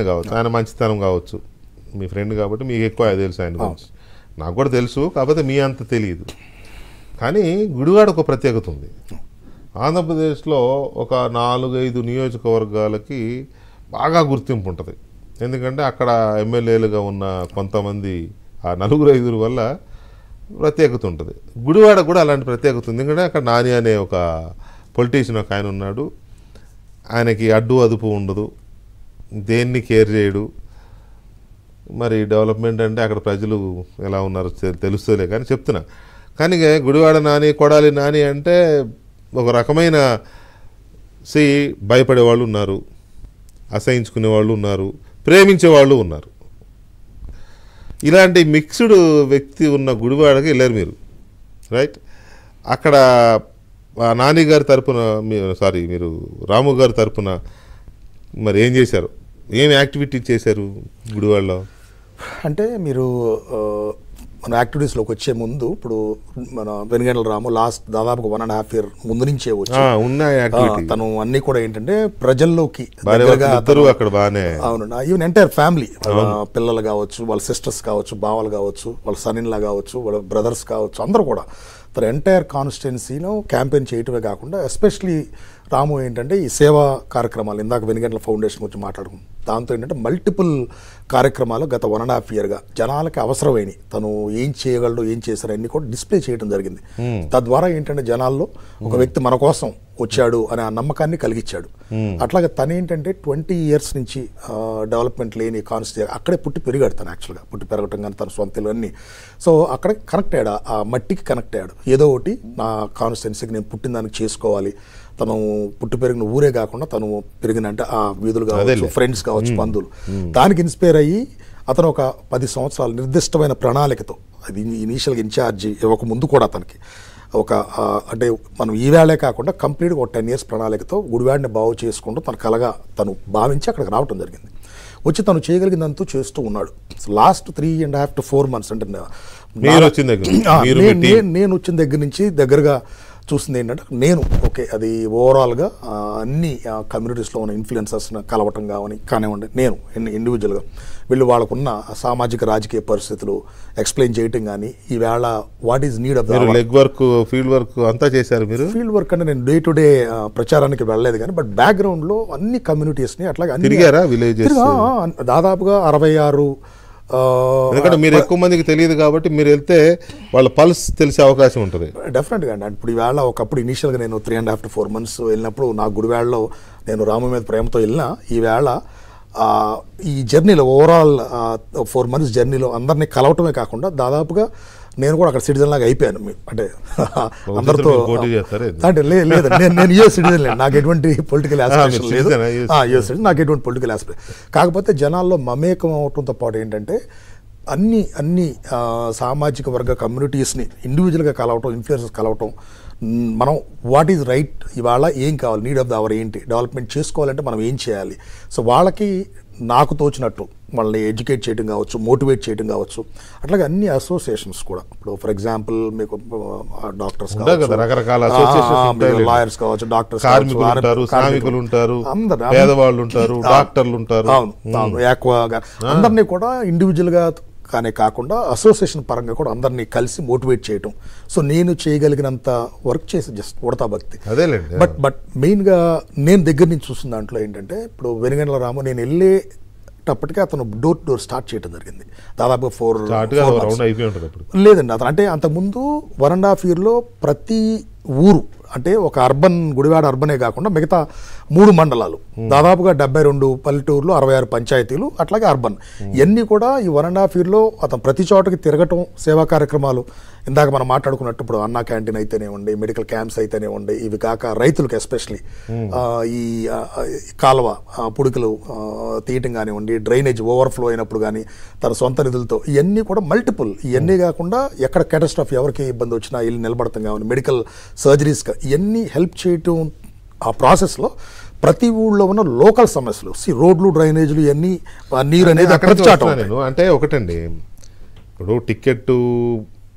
కావచ్చు, ఆయన మంచితనం కావచ్చు, మీ ఫ్రెండ్ కాబట్టి మీకు ఎక్కువ తెలుసు ఆయన గురించి. నాకు కూడా తెలుసు, కాకపోతే మీ అంత తెలియదు. కానీ గుడివాడ ఒక ప్రత్యేకత ఉంది. ఆంధ్రప్రదేశ్లో ఒక 4-5 నియోజకవర్గాలకి బాగా గుర్తింపు ఉంటుంది. ఎందుకంటే అక్కడ ఎమ్మెల్యేలుగా ఉన్న కొంతమంది ఆ 4-5 వల్ల ప్రత్యేకత ఉంటుంది. గుడివాడ కూడా అలాంటి ప్రత్యేకత ఉంది. ఎందుకంటే అక్కడ నాని అనే ఒక పొలిటీషియన్ ఒక ఆయన ఉన్నాడు. ఆయనకి అడ్డు అదుపు ఉండదు, దేన్ని కేర్ చేయడు. మరి డెవలప్మెంట్ అంటే అక్కడ ప్రజలు ఎలా ఉన్నారో తెలుస్తలే కానీ చెప్తున్నా. కానీ గుడివాడ నాని, కొడాలి నాని అంటే ఒక రకమైన భయపడే వాళ్ళు ఉన్నారు, అసహించుకునే వాళ్ళు ఉన్నారు, ప్రేమించే వాళ్ళు ఉన్నారు. ఇలాంటి మిక్స్డ్ వ్యక్తి ఉన్న గుడివాడకి వెళ్ళారు మీరు, రైట్? అక్కడ నాని గారి తరపున మీరు రాము గారి తరపున మరి ఏం చేశారు, ఏం యాక్టివిటీ చేశారు గుడివాడలో? అంటే మీరు మన యాక్టివిటీస్లోకి వచ్చే ముందు ఇప్పుడు మన వెనుగండ్ల రాము లాస్ట్ దాదాపు 1.5 year ముందు నుంచే వచ్చి తను అన్ని కూడా ఏంటంటే ప్రజల్లోకి అక్కడ బాగానే అవును ఈవెన్ ఎంటైర్ ఫ్యామిలీ, పిల్లలు కావచ్చు, వాళ్ళ సిస్టర్స్ కావచ్చు, బావలు కావచ్చు, వాళ్ళ సన్నిన్లా కావచ్చు, వాళ్ళ బ్రదర్స్ కావచ్చు, అందరూ కూడా తన ఎంటైర్ కాన్స్టిట్యున్సీలో క్యాంపెయిన్ చేయటమే కాకుండా ఎస్పెషలీ రాము ఏంటంటే ఈ సేవా కార్యక్రమాలు, ఇందాక వెనుగండ్ల ఫౌండేషన్ గురించి మాట్లాడుకున్నాం, దాంతో ఏంటంటే మల్టిపుల్ కార్యక్రమాలు గత 1.5 yearగా జనాలకి అవసరమైనవి, తను ఏం చేయగలడు, ఏం చేశారు అన్ని కూడా డిస్ప్లే చేయడం జరిగింది. తద్వారా ఏంటంటే జనాల్లో ఒక వ్యక్తి మన కోసం వచ్చాడు అనే ఆ నమ్మకాన్ని కలిగించాడు. అట్లాగే తను ఏంటంటే 20 years నుంచి డెవలప్మెంట్ లేని కాన్స్టిట్యూన్సీ అక్కడే పుట్టి పెరిగాడు. తను యాక్చువల్గా పుట్టి పెరగటం కానీ తన సొంతలు అన్నీ. సో అక్కడ కనెక్ట్ అయ్యాడు, ఆ మట్టికి కనెక్ట్ అయ్యాడు. ఏదో ఒకటి నా కాన్స్టిట్యున్సీకి నేను పుట్టిన దానికి చేసుకోవాలి. తను పుట్టి పెరిగిన ఊరే కాకుండా తను పెరిగిన అంటే ఆ వీధులు కావచ్చు, ఫ్రెండ్స్ కావచ్చు, బంధువులు, దానికి ఇన్స్పైర్ అయ్యి అతను ఒక 10 సంవత్సరాలు నిర్దిష్టమైన ప్రణాళికతో, అది ఇనీషియల్గా ఇన్ఛార్జి ఇవ్వక ముందు కూడా అతనికి ఒక అంటే మనం ఈవేళే కాకుండా కంప్లీట్గా ఒక 10 years ప్రణాళికతో గుడివాడిని బాగు చేసుకుంటూ తన కలగా తను భావించి అక్కడికి రావడం జరిగింది. వచ్చి తను చేయగలిగిందంతూ చేస్తూ ఉన్నాడు. లాస్ట్ 3.5 to 4 months అంటే నేను వచ్చిన దగ్గర నుంచి దగ్గరగా చూసింది ఏంటంటే నేను ఓకే అది ఓవరాల్గా అన్ని కమ్యూనిటీస్లో ఉన్న ఇన్ఫ్లుయెన్సర్స్ని కలవటం కానివ్వండి, నేను ఇండివిజువల్గా వీళ్ళు వాళ్ళకున్న సామాజిక రాజకీయ పరిస్థితులు ఎక్స్ప్లెయిన్ చేయటం కానీ, ఈవేళ what is need of leg work, field work అంతా చేశారు మీరు? ఫీల్డ్ వర్క్ అంటే నేను డే టు డే ప్రచారానికి వెళ్ళలేదు కానీ బట్ బ్యాక్గ్రౌండ్లో అన్ని కమ్యూనిటీస్ని అట్లాగే దాదాపుగా 66 ఎందుకంటే మీరు ఎక్కువ మందికి తెలియదు కాబట్టి మీరు వెళ్తే వాళ్ళ పల్స్ తెలిసే అవకాశం ఉంటుంది డెఫినెట్గా అండి. ఇప్పుడు ఈవేళ ఒకప్పుడు ఇనీషియల్గా నేను 3.5 to 4 months వెళ్ళినప్పుడు నా గుడివాడలో నేను రాము మీద ప్రేమతో వెళ్ళినా, ఈవేళ ఈ జర్నీలో ఓవరాల్ 4 months జర్నీలో అందరినీ కలవటమే కాకుండా దాదాపుగా నేను కూడా అక్కడ సిటిజన్ లాగా అయిపోయాను. అంటే అందరితో అంటే లేదు, నేను యూఎస్ సిటిజన్ లేదు, నాకు ఎటువంటి పొలిటికల్ ఆస్పిరేషన్ లేదు. యూఎస్ సిటిజన్, నాకు ఎటువంటి పొలిటికల్ ఆస్పిరేషన్. కాకపోతే జనాల్లో మమేకం అవటంతో పాటు ఏంటంటే అన్ని సామాజిక వర్గ కమ్యూనిటీస్ని ఇండివిజువల్గా కలవటం, ఇన్ఫ్లుయెన్సర్స్ కలవటం, మనం వాట్ ఈజ్ రైట్, ఇవాళ ఏం కావాలి, నీడ్ ఆఫ్ ద అవర్ ఏంటి, డెవలప్మెంట్ చేసుకోవాలంటే మనం ఏం చేయాలి. సో వాళ్ళకి నాకు తోచినట్టు వాళ్ళని ఎడ్యుకేట్ చేయడం కావచ్చు, మోటివేట్ చేయడం కావచ్చు, అట్లాగే అన్ని అసోసియేషన్స్ కూడా. ఇప్పుడు ఫర్ ఎగ్జాంపుల్ మీకు డాక్టర్స్ కావచ్చు, రకరకాల లాయర్స్ కావచ్చు, డాక్టర్స్, శ్రామికులు ఉంటారు, పేదవాళ్ళు ఉంటారు, డాక్టర్లు ఉంటారు, అందరినీ కూడా ఇండివిజువల్గా కానీ కాకుండా అసోసియేషన్ పరంగా కూడా అందరినీ కలిసి మోటివేట్ చేయటం. సో నేను చేయగలిగినంత వర్క్ చేసి జస్ట్ ఉడతా భక్తి. బట్ మెయిన్గా నేను దగ్గర నుంచి చూసిన దాంట్లో ఏంటంటే ఇప్పుడు వెనుగండ్ల రాము నేను వెళ్ళేటప్పటికీ అతను డోర్ టు డోర్ స్టార్ట్ చేయడం జరిగింది. దాదాపు 4 లేదండి, అతను అంటే అంతకుముందు 1.5 yearలో ప్రతి ఊరు అంటే ఒక అర్బన్ గుడివాడ అర్బనే కాకుండా మిగతా 3 మండలాలు, దాదాపుగా 72 పల్లెటూర్లు, 66 పంచాయతీలు, అట్లాగే అర్బన్, ఇవన్నీ కూడా ఈ 1.5 yearలో అతను ప్రతి చోటకి తిరగటం, సేవా కార్యక్రమాలు, ఇందాక మనం మాట్లాడుకున్నట్టు ఇప్పుడు అన్నా క్యాంటీన్ అయితేనేవ్వండి, మెడికల్ క్యాంప్స్ అయితేనేవ్వండి, ఇవి కాక రైతులకు ఎస్పెషలీ ఈ కాలువ పుడికలు తీయటం కానివ్వండి, డ్రైనేజ్ ఓవర్ఫ్లో అయినప్పుడు కానీ తన సొంత నిధులతో, ఇవన్నీ కూడా మల్టిపుల్. ఇవన్నీ కాకుండా ఎక్కడ క్యాటస్ట్రాఫీ ఎవరికి ఇబ్బంది వచ్చినా వెళ్ళి నిలబడతాం కావాలి, మెడికల్ సర్జరీస్, ఇవన్నీ హెల్ప్ చేయటం. ఆ ప్రాసెస్లో ప్రతి ఊళ్ళో ఉన్న లోకల్ సమస్యలు, రోడ్లు, డ్రైనేజీలు, ఇవన్నీ నీరు అనేది అంటే ఒకటండి, ఇప్పుడు టికెట్